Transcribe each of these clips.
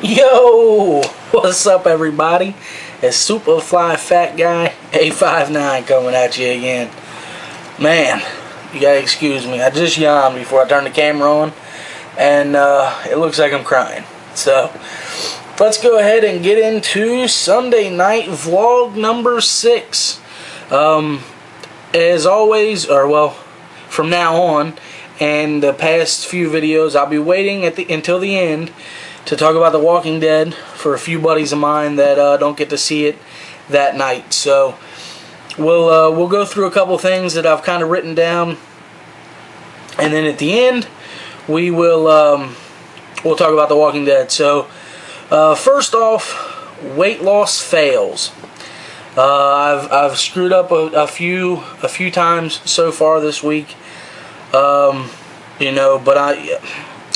Yo, what's up, everybody? It's SupaFly Fat Guy 859 coming at you again. Man, you gotta excuse me. I just yawned before I turned the camera on, and it looks like I'm crying. So, let's go ahead and get into Sunday night vlog number 6. As always, from now on, and the past few videos, I'll be waiting until the end to talk about The Walking Dead for a few buddies of mine that don't get to see it that night. So we'll go through a couple things that I've kind of written down, and then at the end we'll talk about The Walking Dead. So first off, weight loss fails. I've screwed up a few times so far this week. But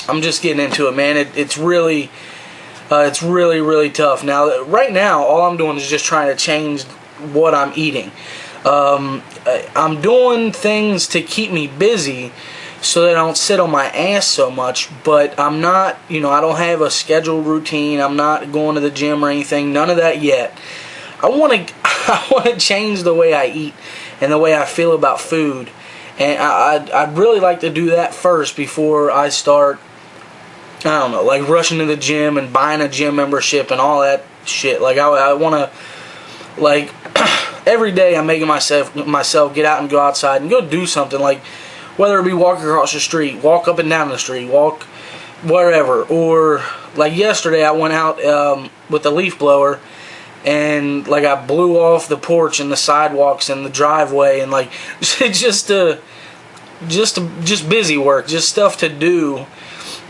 I'm just getting into it, man. It's really tough. Now, right now, all I'm doing is just trying to change what I'm eating. I'm doing things to keep me busy so that I don't sit on my ass so much, but I'm not, I don't have a scheduled routine. I'm not going to the gym or anything, none of that yet. I want to change the way I eat and the way I feel about food. And I'd really like to do that first before I start, I don't know, like rushing to the gym and buying a gym membership and all that shit. Like I want to, like, every day I'm making myself get out and go outside and go do something, like whether it be walk across the street, walk up and down the street, walk wherever, or like yesterday I went out with a leaf blower and like I blew off the porch and the sidewalks and the driveway, and like just busy work, just stuff to do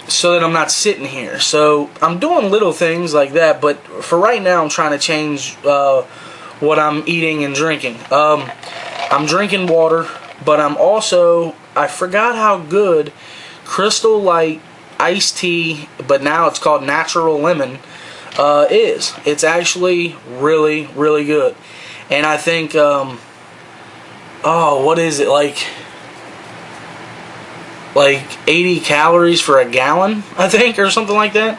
so that I'm not sitting here. So I'm doing little things like that, but for right now I'm trying to change what I'm eating and drinking. I'm drinking water, but I forgot how good Crystal Light iced tea, but now it's called natural lemon, is. It's actually really, really good. And I think, what is it, like 80 calories for a gallon, I think, or something like that.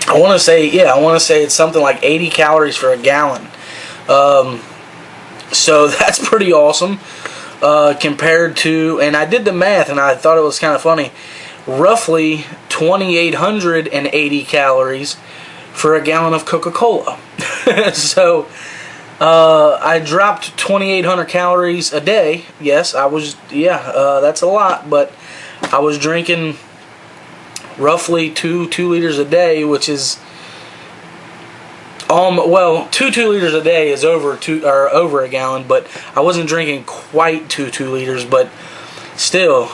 I want to say it's something like 80 calories for a gallon. So that's pretty awesome compared to, and I did the math and I thought it was kind of funny, roughly 2,880 calories for a gallon of Coca-Cola. So I dropped 2,800 calories a day. Yes, that's a lot, but I was drinking roughly 2 liters a day, which is 2 liters a day is over a gallon, but I wasn't drinking quite 2 liters, but still,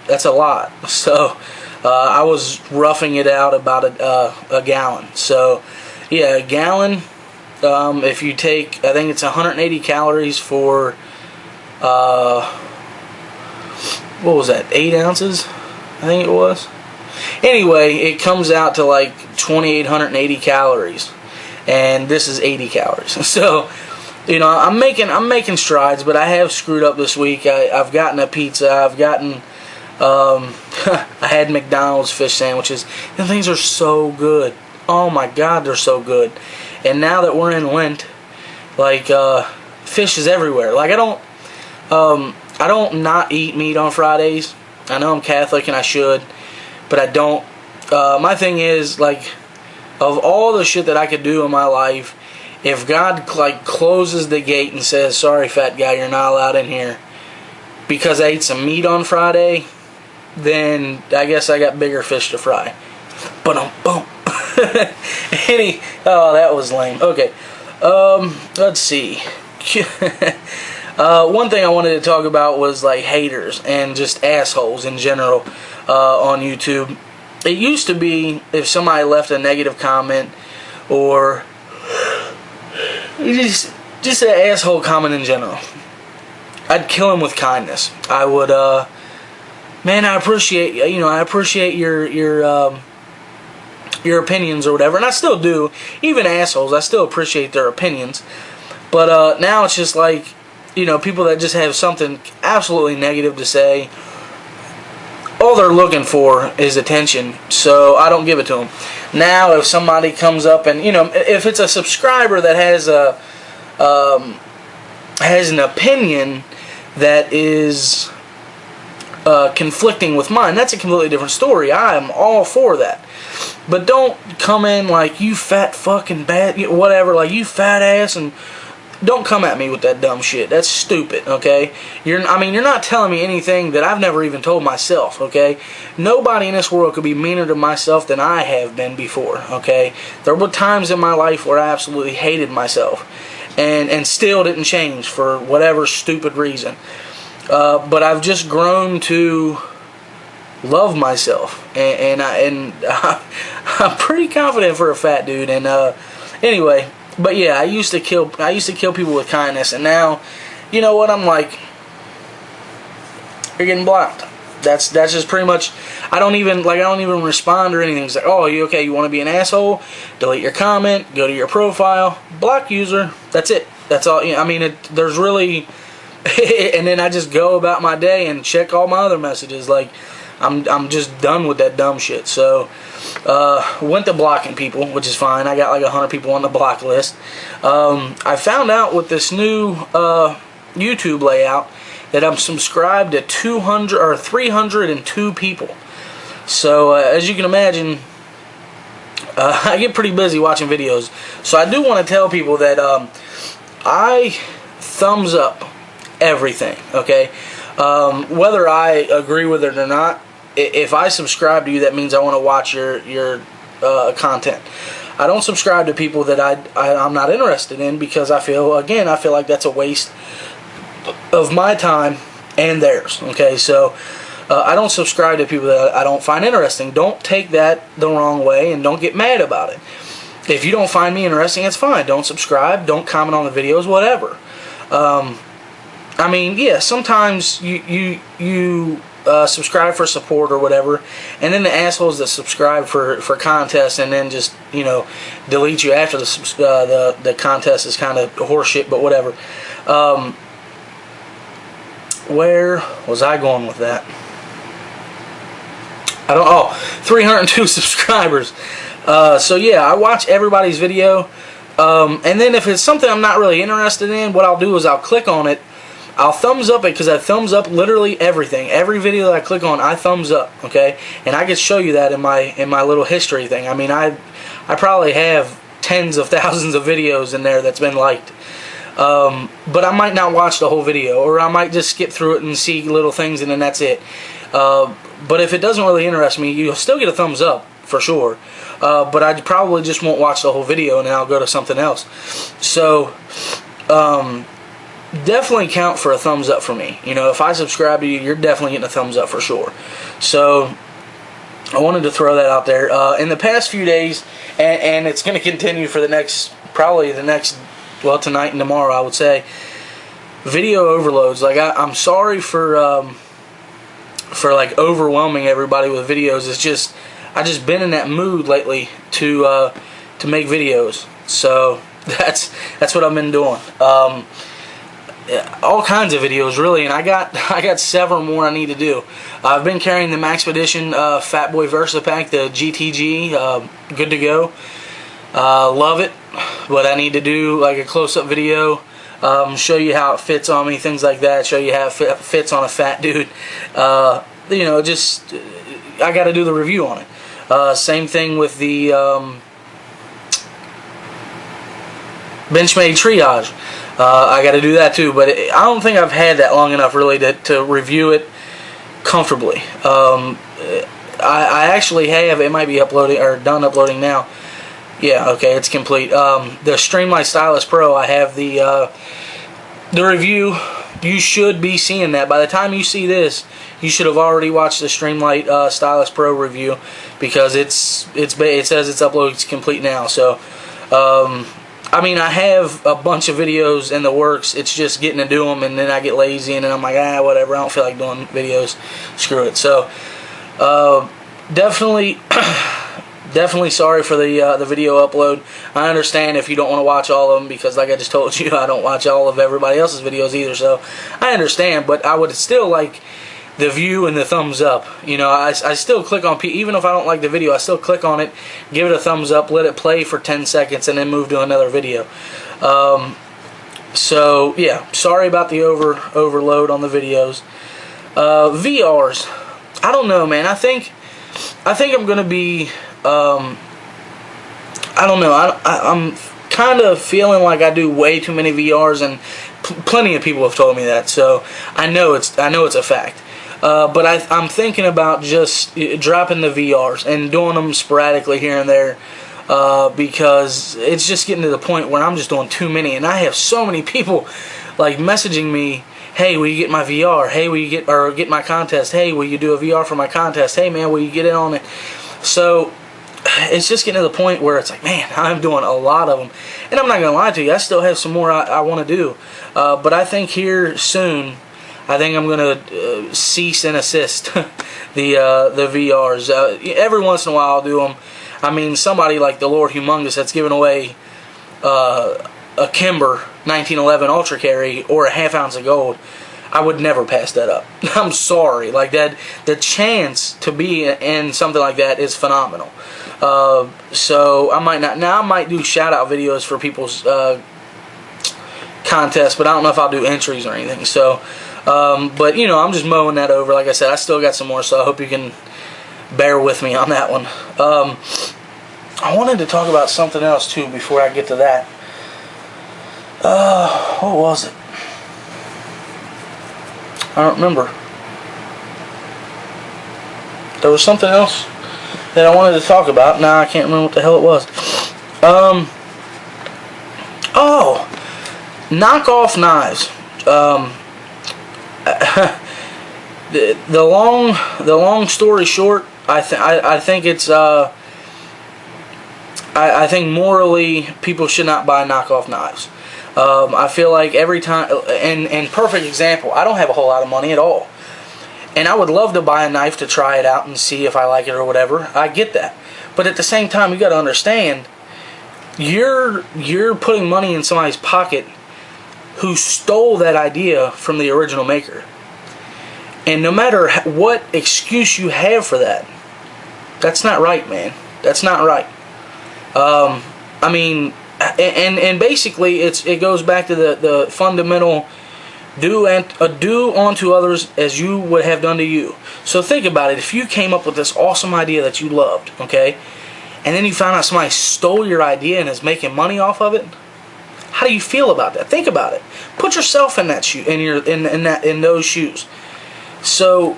that's a lot. So I was roughing it out about a gallon. So yeah, a gallon. If you take, I think it's 180 calories for, what was that, 8 ounces? I think it was. Anyway, it comes out to like 2,880 calories, and this is 80 calories. So, I'm making strides, but I have screwed up this week. I've gotten a pizza. I've gotten, I had McDonald's fish sandwiches. The things are so good. Oh my God, they're so good. And now that we're in Lent, like, fish is everywhere. Like, I don't not eat meat on Fridays. I know I'm Catholic and I should, but I don't. My thing is, like, of all the shit that I could do in my life, if God, like, closes the gate and says, sorry, fat guy, you're not allowed in here because I ate some meat on Friday, then I guess I got bigger fish to fry. Boom. That was lame. Okay, let's see. One thing I wanted to talk about was like haters and just assholes in general on YouTube. It used to be if somebody left a negative comment or just an asshole comment in general, I'd kill him with kindness. I would, man, I appreciate your opinions or whatever, and I still do. Even assholes, I still appreciate their opinions. But now it's just like, people that just have something absolutely negative to say, all they're looking for is attention, so I don't give it to them. Now, if somebody comes up and, you know, if it's a subscriber that has an opinion that is conflicting with mine, that's a completely different story. I am all for that. But don't come in like, you fat fucking bad, whatever, like, you fat ass, and don't come at me with that dumb shit. That's stupid, okay? You're not telling me anything that I've never even told myself, okay? Nobody in this world could be meaner to myself than I have been before, okay? There were times in my life where I absolutely hated myself, and still didn't change for whatever stupid reason. But I've just grown to love myself, and I'm pretty confident for a fat dude. And anyway, but yeah, I used to kill people with kindness, and now, you know what? I'm like, you're getting blocked. That's just pretty much. I don't even respond or anything. It's like, oh, you okay? You want to be an asshole? Delete your comment. Go to your profile. Block user. That's it. That's all. I mean, there's really. And then I just go about my day and check all my other messages. Like, I'm just done with that dumb shit. So went to blocking people, which is fine. I got like 100 people on the block list. I found out with this new YouTube layout that I'm subscribed to 200 or 302 people. So as you can imagine, I get pretty busy watching videos. So I do want to tell people that I thumbs up everything, okay? Whether I agree with it or not, if I subscribe to you, that means I want to watch your content. I don't subscribe to people that I'm not interested in, because I feel like that's a waste of my time and theirs, okay? So I don't subscribe to people that I don't find interesting. Don't take that the wrong way, and don't get mad about it. If you don't find me interesting, it's fine. Don't subscribe, don't comment on the videos, whatever. I mean, yeah, sometimes you subscribe for support or whatever, and then the assholes that subscribe for contests and then just, you know, delete you after the contest is kind of horseshit, but whatever. Where was I going with that? 302 subscribers. So yeah, I watch everybody's video, and then if it's something I'm not really interested in, what I'll do is I'll click on it. I'll thumbs up it, because I thumbs up literally everything. Every video that I click on, I thumbs up, okay? And I can show you that in my little history thing. I mean, I probably have tens of thousands of videos in there that's been liked. But I might not watch the whole video, or I might just skip through it and see little things, and then that's it. But if it doesn't really interest me, you'll still get a thumbs up for sure. But I probably just won't watch the whole video, and then I'll go to something else. So definitely count for a thumbs up for me. You know, if I subscribe to you, you're definitely getting a thumbs up for sure. So I wanted to throw that out there. In the past few days, and it's going to continue for probably the next, well, tonight and tomorrow, I would say, video overloads. Like, I'm sorry for like overwhelming everybody with videos. It's just, I just been in that mood lately to make videos. So that's what I've been doing. All kinds of videos, really, and I got several more I need to do. I've been carrying the Maxpedition Fat Boy Versa Pack, the GTG, good to go. Love it, but I need to do like a close-up video, show you how it fits on me, things like that. Show you how it fits on a fat dude. You know, just I got to do the review on it. Same thing with the Benchmade Triage. I got to do that too, but I don't think I've had that long enough really to review it comfortably. I actually have. It might be uploading or done uploading now. Yeah, okay, it's complete. The Streamlight Stylus Pro, I have the review. You should be seeing that. By the time you see this, you should have already watched the Streamlight Stylus Pro review, because it says it's uploaded, it's complete now. So I mean, I have a bunch of videos in the works. It's just getting to do them, and then I get lazy, and then I'm like, whatever, I don't feel like doing videos. Screw it. So definitely sorry for the video upload. I understand if you don't want to watch all of them, because like I just told you, I don't watch all of everybody else's videos either. So I understand, but I would still like the view and the thumbs up. You know, I still click on, even if I don't like the video, I still click on it, give it a thumbs up, let it play for 10 seconds, and then move to another video. So yeah, sorry about the overload on the videos. VRs, I don't know, man. I think I'm gonna be. I don't know. I'm kind of feeling like I do way too many VRs, and plenty of people have told me that. So I know it's a fact. But I'm thinking about just dropping the VRs and doing them sporadically here and there, because it's just getting to the point where I'm just doing too many, and I have so many people like messaging me, hey, will you get my VR? Hey, will you get my contest? Hey, will you do a VR for my contest? Hey, man, will you get in on it? So it's just getting to the point where it's like, man, I'm doing a lot of them, and I'm not gonna lie to you, I still have some more I want to do, but I think here soon, I think I'm gonna cease and assist the VRs. Every once in a while I'll do them. I mean, somebody like the Lord Humongous that's giving away a Kimber 1911 Ultra Carry or a ½ ounce of gold, I would never pass that up. I'm sorry, like that. The chance to be in something like that is phenomenal. So I might not. Now I might do shout out videos for people's contests, but I don't know if I'll do entries or anything. So. But, you know, I'm just mowing that over. Like I said, I still got some more, so I hope you can bear with me on that one. I wanted to talk about something else, too, before I get to that. What was it? I don't remember. There was something else that I wanted to talk about. Now I can't remember what the hell it was. Oh! Knockoff knives. The long story short, I think it's I think morally people should not buy knockoff knives. I feel like every time, and perfect example, I don't have a whole lot of money at all, and I would love to buy a knife to try it out and see if I like it or whatever. I get that, but at the same time, you got to understand, you're putting money in somebody's pocket who stole that idea from the original maker. And no matter what excuse you have for that, that's not right, man. That's not right. I mean, and basically it goes back to the fundamental do unto others as you would have done to you. So think about it. If you came up with this awesome idea that you loved, okay, and then you found out somebody stole your idea and is making money off of it, how do you feel about that? Think about it. Put yourself in that shoe, in those shoes. So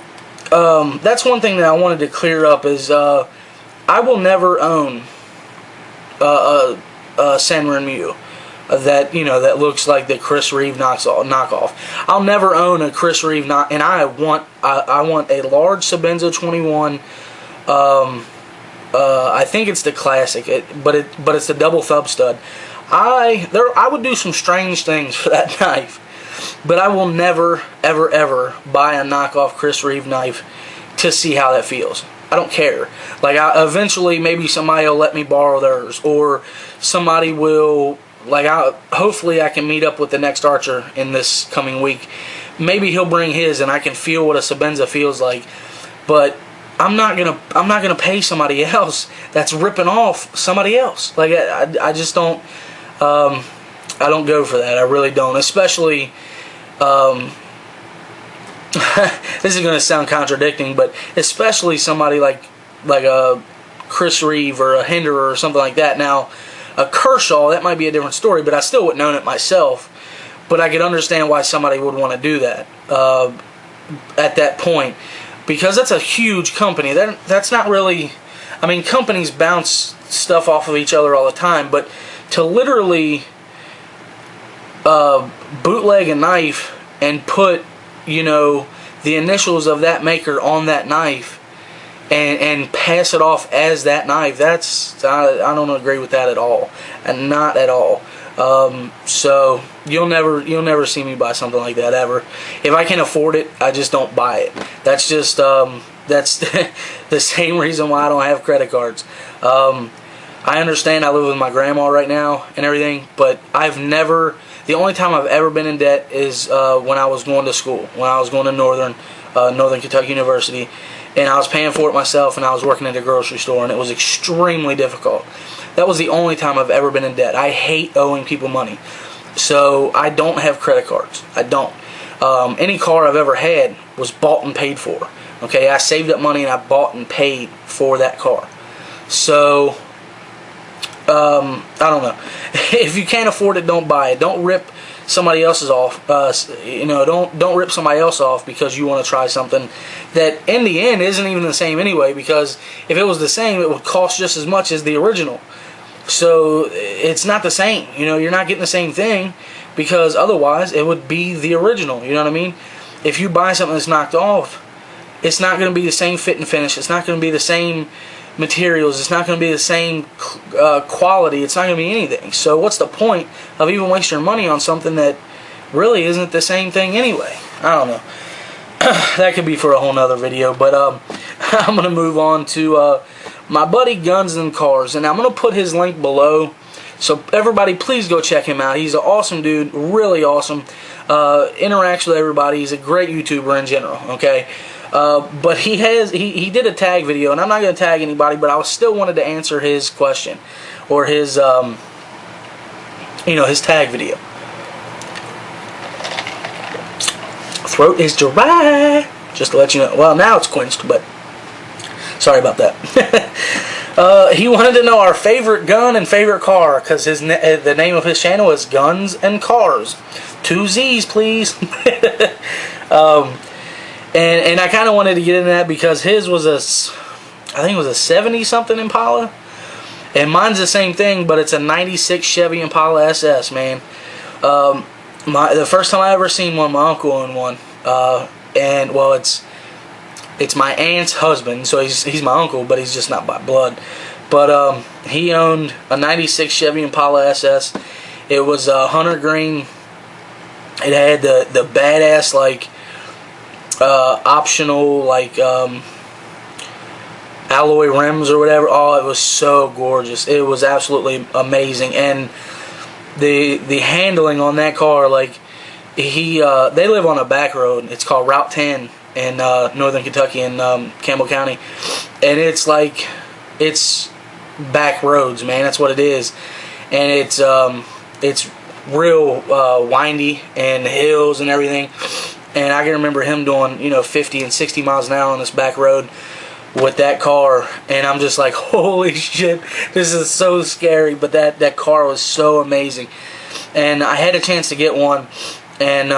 that's one thing that I wanted to clear up is I will never own a Sanren Mew that looks like the Chris Reeve knockoff. I'll never own a Chris Reeve and I want a large Sabenzo 21. I think it's the classic, but it's the double thumb stud. I would do some strange things for that knife, but I will never, ever, ever buy a knockoff Chris Reeve knife to see how that feels. I don't care. Like, eventually, maybe somebody will let me borrow theirs, or somebody will, hopefully I can meet up with the next archer in this coming week. Maybe he'll bring his, and I can feel what a Sabenza feels like, but I'm not gonna pay somebody else that's ripping off somebody else. Like, I just don't. I don't go for that. I really don't. Especially, this is gonna sound contradicting, but especially somebody like a Chris Reeve or a Hinderer or something like that. Now, a Kershaw, that might be a different story, but I still wouldn't own it myself. But I could understand why somebody would want to do that at that point. Because that's a huge company. That's not really... I mean, companies bounce stuff off of each other all the time, but to literally bootleg a knife and put, the initials of that maker on that knife and pass it off as that knife, I don't agree with that at all. And not at all. So you'll never see me buy something like that ever. If I can afford it, I just don't buy it. That's just that's the same reason why I don't have credit cards. I understand I live with my grandma right now and everything, but I've never The only time I've ever been in debt is when I was going to school, when I was going to Northern Kentucky University, and I was paying for it myself, and I was working at a grocery store, and it was extremely difficult. That was the only time I've ever been in debt. I hate owing people money. So I don't have credit cards. I don't. Any car I've ever had was bought and paid for. Okay, I saved up money and I bought and paid for that car. So, I don't know. If you can't afford it, don't buy it. Don't rip somebody else's off. Don't rip somebody else off because you want to try something that in the end isn't even the same anyway. Because if it was the same, it would cost just as much as the original. So it's not the same. You're not getting the same thing because otherwise it would be the original. You know what I mean? If you buy something that's knocked off, it's not going to be the same fit and finish. It's not going to be the same materials. It's not going to be the same quality. It's not going to be anything. So what's the point of even wasting your money on something that really isn't the same thing anyway? I don't know. That could be for a whole nother video. But I'm going to move on to my buddy Guns and Cars. And I'm going to put his link below. So everybody, please go check him out. He's an awesome dude. Really awesome. Interacts with everybody. He's a great YouTuber in general. Okay. But he did a tag video, and I'm not going to tag anybody, but I still wanted to answer his question, or his his tag video. Throat is dry, just to let you know. Well, now it's quenched, but sorry about that. He wanted to know our favorite gun and favorite car, because the name of his channel is Guns and Cars. 2 Z's, please. And I kind of wanted to get into that because his was I think it was a 70-something Impala. And mine's the same thing, but it's a 96 Chevy Impala SS, man. The first time I ever seen one, my uncle owned one. And, well, it's my aunt's husband, so he's my uncle, but he's just not by blood. But he owned a 96 Chevy Impala SS. It was hunter green. It had the badass, like, optional, like, alloy rims or whatever. Oh, it was so gorgeous. It was absolutely amazing. And the handling on that car, like, they live on a back road. It's called Route 10 in Northern Kentucky in Campbell County. And it's like, it's back roads, man. That's what it is. And it's real windy and hills and everything. And I can remember him doing, 50 and 60 miles an hour on this back road with that car. And I'm just like, holy shit, this is so scary. But that car was so amazing. And I had a chance to get one. And,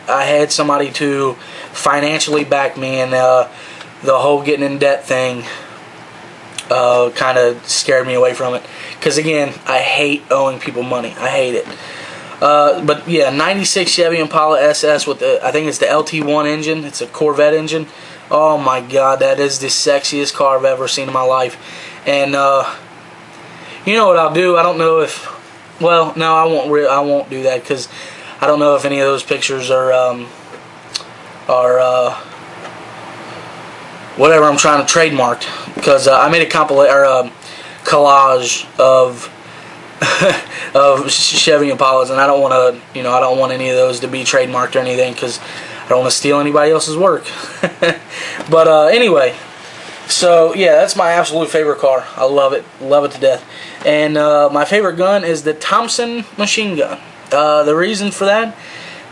I had somebody to financially back me. And the whole getting in debt thing kind of scared me away from it. Because, again, I hate owing people money. I hate it. But yeah, 96 Chevy Impala SS with I think it's the LT1 engine. It's a Corvette engine. Oh my God, that is the sexiest car I've ever seen in my life. And you know what I'll do? I don't know if, well, no, I won't do that because I don't know if any of those pictures are whatever I'm trying to trademark. Because I made a collage of of Chevy Impalas, and I don't want to, I don't want any of those to be trademarked or anything because I don't want to steal anybody else's work. But anyway, so yeah, that's my absolute favorite car. I love it to death. And my favorite gun is the Thompson machine gun. The reason for that,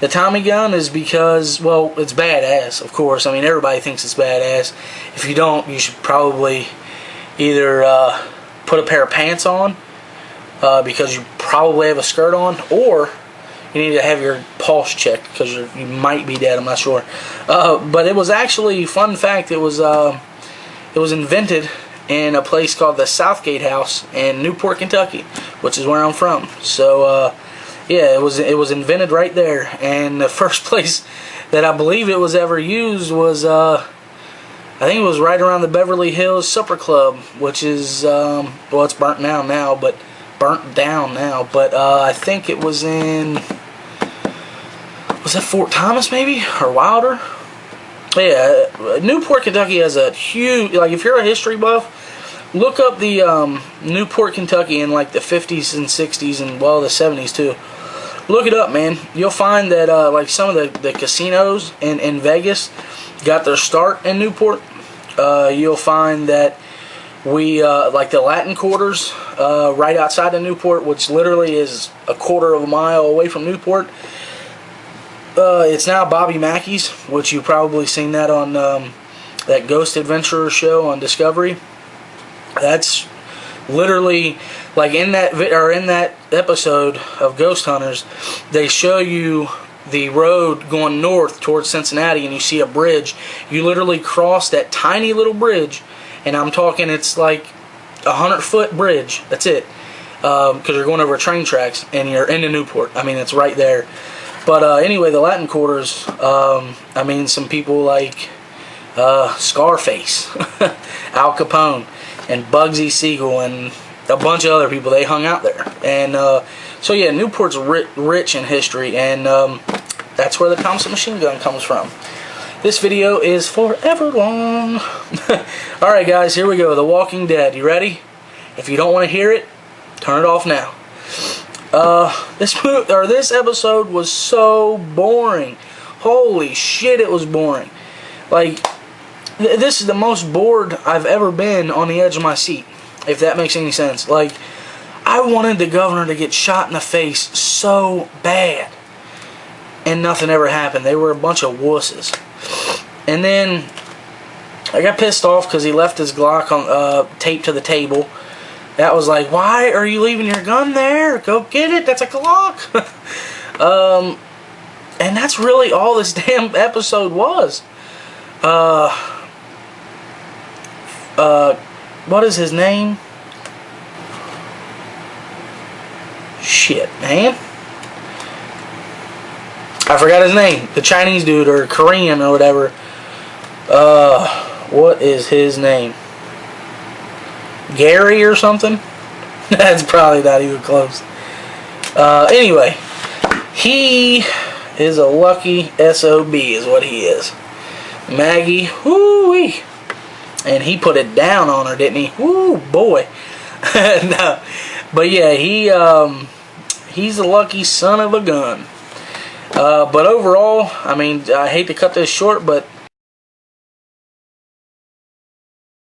the Tommy gun, is because, well, it's badass, of course. I mean, everybody thinks it's badass. If you don't, you should probably either put a pair of pants on, because you probably have a skirt on, or you need to have your pulse checked because you might be dead. I'm not sure. But it was actually, fun fact, it was invented in a place called the Southgate House in Newport, Kentucky, which is where I'm from. So yeah, it was invented right there. And the first place that I believe it was ever used was I think it was right around the Beverly Hills Supper Club, which is well, it's burnt down now, but I think it was in, was that Fort Thomas maybe, or Wilder? Yeah, Newport, Kentucky has a huge, like, if you're a history buff, look up the Newport, Kentucky in like the 50s and 60s and, well, the 70s too. Look it up, man. You'll find that like some of the casinos in Vegas got their start in Newport. You'll find that we, like the Latin Quarters, right outside of Newport, which literally is a quarter of a mile away from Newport. It's now Bobby Mackey's, which you've probably seen that on that Ghost Adventurer show on Discovery. That's literally, like in that episode of Ghost Hunters, they show you the road going north towards Cincinnati, and you see a bridge. You literally cross that tiny little bridge, and I'm talking, it's like a 100-foot bridge. That's it, because you're going over train tracks, and you're into Newport. I mean, it's right there. But anyway, the Latin Quarters, I mean, some people like Scarface, Al Capone, and Bugsy Siegel, and a bunch of other people, they hung out there. And so yeah, Newport's rich in history, and that's where the Thompson machine gun comes from. This video is forever long. Alright guys, here we go. The Walking Dead. You ready? If you don't want to hear it, turn it off now. This episode was so boring. Holy shit, it was boring. Like, this is the most bored I've ever been on the edge of my seat, if that makes any sense. Like, I wanted the governor to get shot in the face so bad, and nothing ever happened. They were a bunch of wusses. And then I got pissed off because he left his Glock on, taped to the table. That was like, why are you leaving your gun there? Go get it. That's a Glock. And that's really all this damn episode was. What is his name? Shit, man. I forgot his name. The Chinese dude, or Korean, or whatever. What is his name? Gary or something? That's probably not even close. Anyway, he is a lucky SOB is what he is. Maggie, whoo-wee. And he put it down on her, didn't he? Woo, boy. No. But yeah, he's a lucky son of a gun. But overall, I mean, I hate to cut this short, but